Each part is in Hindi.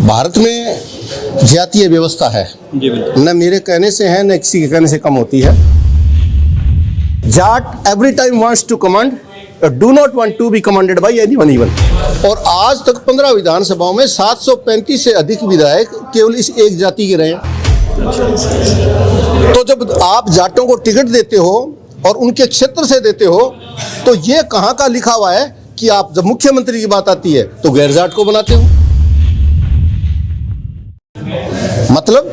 भारत में जातीय व्यवस्था है, न मेरे कहने से है न किसी के कहने से कम होती है। Jat every time wants to command, do not want to be commanded by anyone even. और आज तक 15 विधानसभाओं में 735 से अधिक विधायक केवल इस एक जाति के रहे हैं। तो जब आप जाटों को टिकट देते हो और उनके क्षेत्र से देते हो, तो ये कहाँ का लिखा हुआ है कि आप जब मुख्यमंत्री की बात आती है तो गैर जाट को बनाते हो। मतलब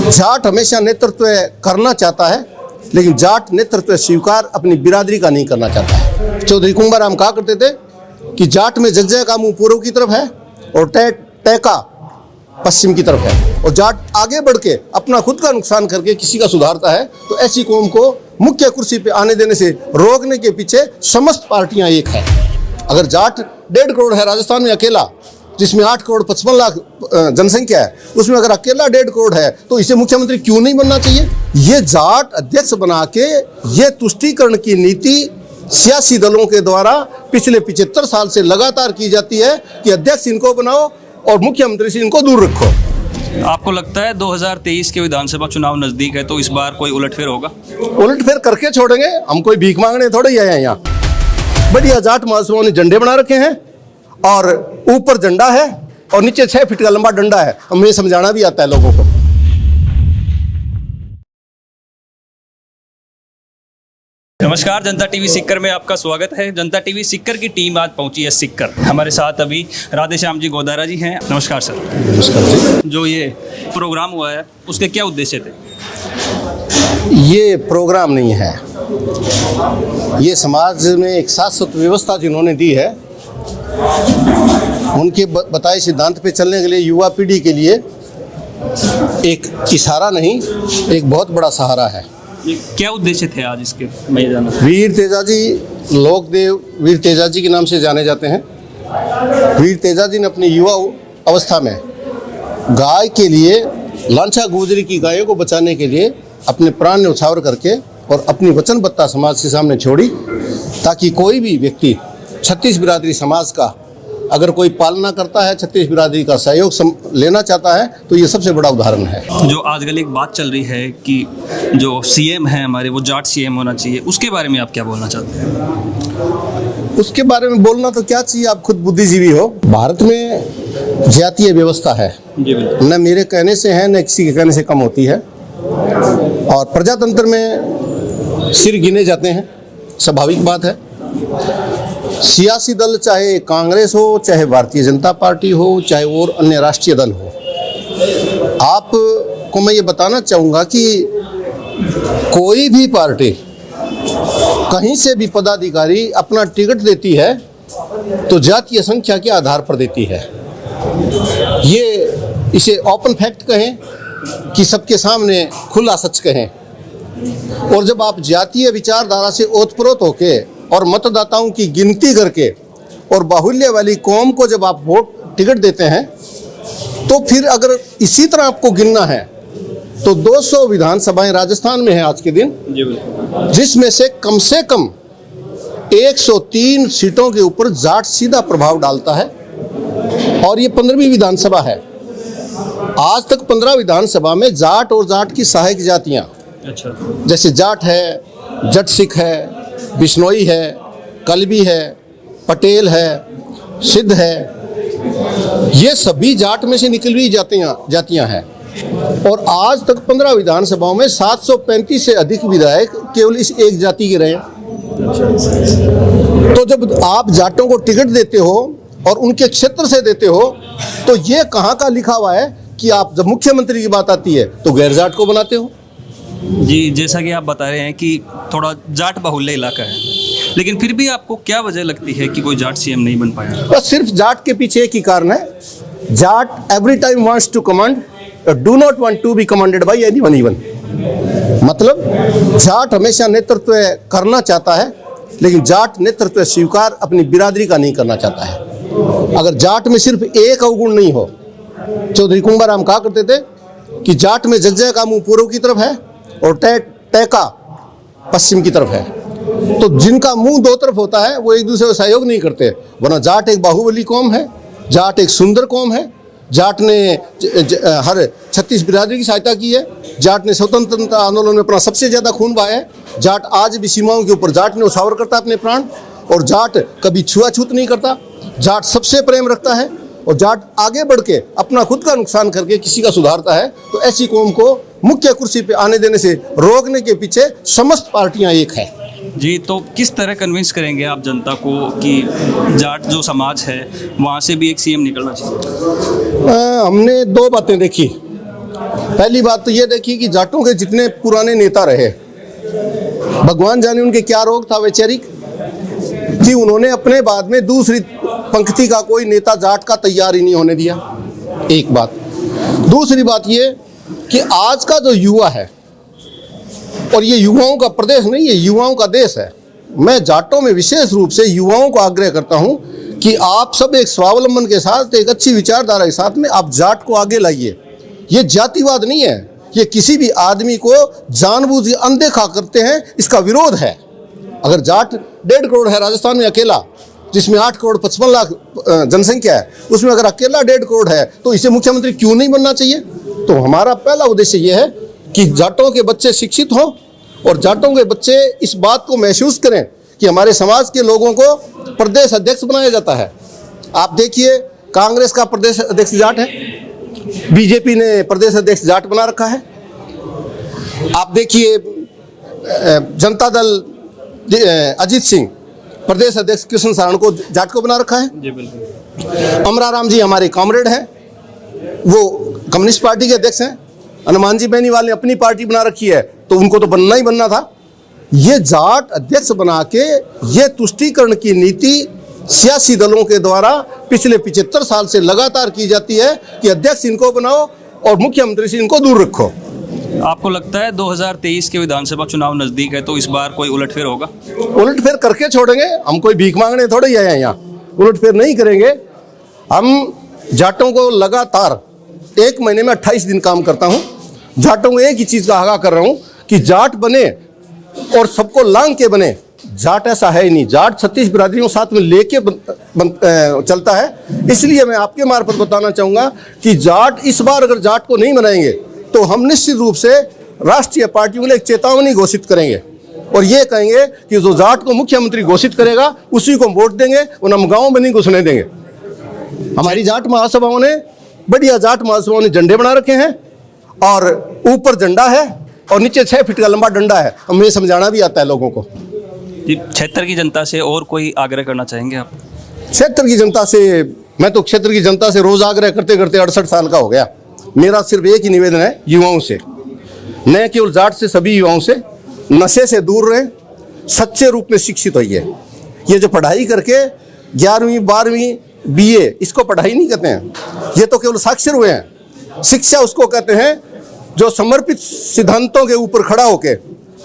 जाट हमेशा नेतृत्व करना चाहता है, लेकिन जाट नेतृत्व स्वीकार अपनी बिरादरी का नहीं करना चाहता है। चौधरी कुंभाराम कहा करते थे कि जाट में जगजय का मुंह पूर्व की तरफ है और टैका पश्चिम की तरफ है, और जाट आगे बढ़ के अपना खुद का नुकसान करके किसी का सुधारता है। तो ऐसी कौम को मुख्य कुर्सी पे आने देने से रोकने के पीछे समस्त पार्टियां एक है। अगर जाट 1.5 करोड़ है राजस्थान में अकेला, जिसमें 8 करोड़ 55 लाख जनसंख्या है, उसमें अगर अकेला 1.5 करोड़ है तो इसे मुख्यमंत्री क्यों नहीं बनना चाहिए? ये जाट अध्यक्ष बना के ये तुष्टीकरण की नीति सियासी दलों के द्वारा पिछले 75 साल से लगातार की जाती है कि अध्यक्ष इनको बनाओ और मुख्यमंत्री से इनको दूर रखो। आपको लगता है 2023 के विधानसभा चुनाव नजदीक है तो इस बार कोई उलटफेर होगा? उलटफेर करके छोड़ेंगे, हम कोई भीख मांगने थोड़े ही आए हैं यहाँ। बढ़िया जाट महासभाओं ने झंडे बना रखे हैं और ऊपर झंडा है और नीचे 6 फीट का लंबा डंडा है। हमें समझाना भी आता है लोगों को। नमस्कार, जनता टीवी सिक्कर में आपका स्वागत है। जनता टीवी सिक्कर की टीम आज पहुंची है सिक्कर। हमारे साथ अभी राधेश्याम जी गोदारा जी हैं। नमस्कार सर। नमस्कार जी। जो ये प्रोग्राम हुआ है उसके क्या उद्देश्य थे? ये प्रोग्राम नहीं है, ये समाज में एक शाश्वत व्यवस्था जिन्होंने दी है, उनके बताए सिद्धांत पे चलने के लिए युवा पीढ़ी के लिए एक इशारा नहीं, एक बहुत बड़ा सहारा है। क्या उद्देश्य थे आज इसके? मैं ये जानना। वीर तेजाजी, लोकदेव वीर तेजाजी के नाम से जाने जाते हैं। वीर तेजाजी ने अपनी युवा अवस्था में गाय के लिए, लांछा गुजरी की गायों को बचाने के लिए अपने प्राण न्यौछावर करके और अपनी वचनबद्धता समाज के सामने छोड़ी, ताकि कोई भी व्यक्ति 36 बिरादरी समाज का अगर कोई पालना करता है, 36 बिरादरी का सहयोग लेना चाहता है, तो ये सबसे बड़ा उदाहरण है। जो आजकल एक बात चल रही है कि जो सीएम है हमारे, वो जाट सीएम होना चाहिए, उसके बारे में आप क्या बोलना चाहते हैं? उसके बारे में बोलना तो क्या चाहिए, आप खुद बुद्धिजीवी हो। भारत में जातीय व्यवस्था है, न मेरे कहने से है न किसी के कहने से कम होती है। और प्रजातंत्र में सिर गिने जाते हैं, स्वाभाविक बात है। सियासी दल चाहे कांग्रेस हो, चाहे भारतीय जनता पार्टी हो, चाहे और अन्य राष्ट्रीय दल हो, आपको मैं ये बताना चाहूँगा कि कोई भी पार्टी कहीं से भी पदाधिकारी अपना टिकट देती है तो जातीय संख्या के आधार पर देती है। ये इसे ओपन फैक्ट कहें कि सबके सामने खुला सच कहें। और जब आप जातीय विचारधारा से ओतप्रोत होके और मतदाताओं की गिनती करके और बाहुल्य वाली कौम को जब आप वोट टिकट देते हैं, तो फिर अगर इसी तरह आपको गिनना है तो 200 विधानसभाएं राजस्थान में हैं आज के दिन, जिसमें से कम 103 सीटों के ऊपर जाट सीधा प्रभाव डालता है। और ये 15वीं विधानसभा है। आज तक 15 विधानसभा में जाट और जाट की सहायक जातियां, जैसे जाट है, जट सिख है, बिश्नोई है, कलबी है, पटेल है, सिद्ध है, ये सभी जाट में से निकली हुई जातियां हैं। और आज तक 15 विधानसभाओं में 735 से अधिक विधायक केवल इस एक जाति के रहे हैं। तो जब आप जाटों को टिकट देते हो और उनके क्षेत्र से देते हो, तो ये कहाँ का लिखा हुआ है कि आप जब मुख्यमंत्री की बात आती है तो गैर जाट को बनाते हो? जी, जैसा कि आप बता रहे हैं कि थोड़ा जाट बाहुल्य इलाका है, लेकिन फिर भी आपको क्या वजह लगती है कि कोई जाट सीएम नहीं बन पाया? बस सिर्फ जाट के पीछे एक ही कारण है, Jat every time wants to command, do not want to be commanded by anyone even. मतलब जाट हमेशा नेतृत्व करना चाहता है, लेकिन जाट नेतृत्व स्वीकार अपनी बिरादरी का नहीं करना चाहता है। अगर जाट में सिर्फ एक अवगुण नहीं हो, चौधरी कुंभाराम कहा करते थे कि जाट में जगजय का मुंह पूर्व की तरफ है और टैका पश्चिम की तरफ है। तो जिनका मुंह दो तरफ होता है वो एक दूसरे को सहयोग नहीं करते, वरना जाट एक बाहुबली कौम है, जाट एक सुंदर कौम है, जाट ने हर 36 बिरादरी की सहायता की है। जाट ने स्वतंत्रता आंदोलन में अपना सबसे ज़्यादा खून बहाया है। जाट आज भी सीमाओं के ऊपर जाट ने उछावर करता है अपने प्राण, और जाट कभी छुआछूत नहीं करता। जाट सबसे प्रेम रखता है, और जाट आगे बढ़ के अपना खुद का नुकसान करके किसी का सुधारता है। तो ऐसी कौम को मुख्य कुर्सी पे आने देने से रोकने के पीछे समस्त पार्टियां एक है। जी, तो किस तरह कन्विंस करेंगे आप जनता को कि जाट जो समाज है वहाँ से भी एक सीएम निकलना चाहिए? हमने दो बातें देखी। पहली बात तो ये देखी कि जाटों के जितने पुराने नेता रहे, भगवान जाने उनके क्या रोग था वैचारिक, कि उन्होंने अपने बाद में दूसरी पंक्ति का कोई नेता जाट का तैयार ही नहीं होने दिया। एक बात। दूसरी बात ये कि आज का जो युवा है, और ये युवाओं का प्रदेश नहीं, ये युवाओं का देश है। मैं जाटों में विशेष रूप से युवाओं को आग्रह करता हूं कि आप सब एक स्वावलंबन के साथ, एक अच्छी विचारधारा के साथ में आप जाट को आगे लाइए। ये जातिवाद नहीं है, ये किसी भी आदमी को जानबूझ के अनदेखा करते हैं, इसका विरोध है। अगर जाट 1.5 करोड़ है राजस्थान में अकेला, जिसमें 8 करोड़ 55 लाख जनसंख्या है, उसमें अगर अकेला 1.5 करोड़ है तो इसे मुख्यमंत्री क्यों नहीं बनना चाहिए? तो हमारा पहला उद्देश्य यह है कि जाटों के बच्चे शिक्षित हों, और जाटों के बच्चे इस बात को महसूस करें कि हमारे समाज के लोगों को प्रदेश अध्यक्ष बनाया जाता है। आप देखिए, कांग्रेस का प्रदेश अध्यक्ष जाट है, बीजेपी ने प्रदेश अध्यक्ष जाट बना रखा है। आप देखिए, जनता दल अजीत सिंह प्रदेश अध्यक्ष कृष्ण सारण को जाट को बना रखा है। जी बिल्कुल। अमराराम जी हमारे कॉमरेड हैं, वो कम्युनिस्ट पार्टी के अध्यक्ष हैं। हनुमान जी बेनीवाल ने अपनी पार्टी बना रखी है, तो उनको तो बनना ही बनना था। ये जाट अध्यक्ष बना के ये तुष्टीकरण की नीति सियासी दलों के द्वारा पिछले 75 साल से लगातार की जाती है कि अध्यक्ष इनको बनाओ और मुख्यमंत्री से इनको दूर रखो। आपको लगता है 2023 के विधानसभा चुनाव नजदीक है, तो इस बार कोई उलटफेर होगा? उलटफेर करके छोड़ेंगे, हम कोई भीख मांगने थोड़े ही आए हैं यहाँ। उलटफेर नहीं करेंगे। हम जाटों को लगातार 1 महीने में 28 दिन काम करता हूँ। जाटों को एक ही चीज़ का आगाह कर रहा हूँ कि जाट बने और सबको लांग के बने। जाट ऐसा है ही नहीं, जाट 36 बिरादरियों साथ में लेके चलता है। इसलिए मैं आपके मार्फत बताना चाहूँगा कि जाट इस बार अगर जाट को नहीं बनाएंगे तो हम निश्चित रूप से राष्ट्रीय पार्टियों के लिए एक चेतावनी घोषित करेंगे, और ये कहेंगे कि जो जाट को मुख्यमंत्री घोषित करेगा उसी को वोट देंगे, और हम गाँव में नहीं घुसने देंगे। हमारी जाट महासभाओं ने, बढ़िया जाट महासभाओं ने झंडे बना रखे हैं, और ऊपर झंडा है और नीचे 6 फीट का लंबा डंडा है। हमें ये समझाना भी आता है लोगों को। क्षेत्र की जनता से और कोई आग्रह करना चाहेंगे आप? क्षेत्र की जनता से, मैं तो क्षेत्र की जनता से रोज आग्रह करते करते 68 साल का हो गया। मेरा सिर्फ एक ही निवेदन है युवाओं से, न केवल जाट से, सभी युवाओं से, नशे से दूर रहें, सच्चे रूप में शिक्षित होइए। ये जो पढ़ाई करके 11वीं 12वीं BA, इसको पढ़ाई नहीं कहते हैं, ये तो केवल साक्षर हुए हैं। शिक्षा उसको कहते हैं जो समर्पित सिद्धांतों के ऊपर खड़ा होके,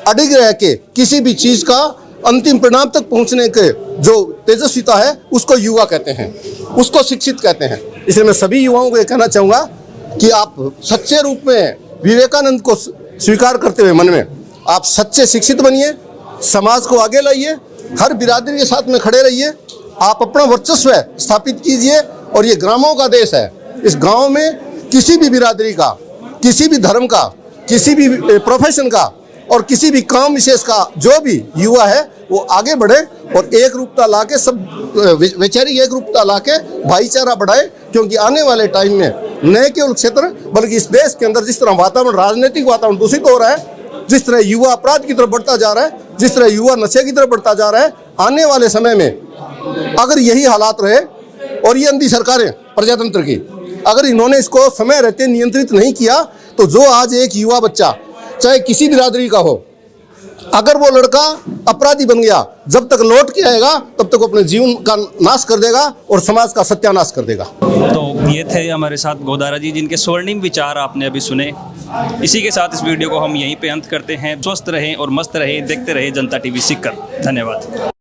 अडिग रह के किसी भी चीज का अंतिम परिणाम तक पहुंचने के जो तेजस्विता है, उसको युवा कहते हैं, उसको शिक्षित कहते हैं। इसलिए मैं सभी युवाओं को ये कहना चाहूँगा कि आप सच्चे रूप में विवेकानंद को स्वीकार करते हुए मन में आप सच्चे शिक्षित बनिए, समाज को आगे लाइए, हर बिरादरी के साथ में खड़े रहिए, आप अपना वर्चस्व स्थापित कीजिए। और ये ग्रामों का देश है, इस गांव में किसी भी बिरादरी का, किसी भी धर्म का, किसी भी प्रोफेशन का और किसी भी काम विशेष का जो भी युवा है वो आगे बढ़े और एक रूपता लाके, सब वैचारिक एक रूपता लाके भाईचारा बढ़ाए। क्योंकि आने वाले टाइम में न केवल क्षेत्र बल्कि इस देश के अंदर जिस तरह वातावरण, राजनीतिक वातावरण दूषित हो रहा है, जिस तरह युवा अपराध की तरफ बढ़ता जा रहा है, जिस तरह युवा नशे की तरफ बढ़ता जा रहा है, आने वाले समय में अगर यही हालात रहे और ये अंधी सरकारें प्रजातंत्र की, अगर इन्होंने इसको समय रहते नियंत्रित नहीं किया, तो जो आज एक युवा बच्चा चाहे किसी बिरादरी का हो, अगर वो लड़का अपराधी बन गया, जब तक लौट के आएगा तब तक अपने जीवन का नाश कर देगा और समाज का सत्यानाश कर देगा। तो ये थे हमारे साथ गोदारा जी, जिनके स्वर्णिम विचार आपने अभी सुने। इसी के साथ इस वीडियो को हम यहीं पे अंत करते हैं। स्वस्थ रहें और मस्त रहें, देखते रहें जनता टीवी सीकर। धन्यवाद।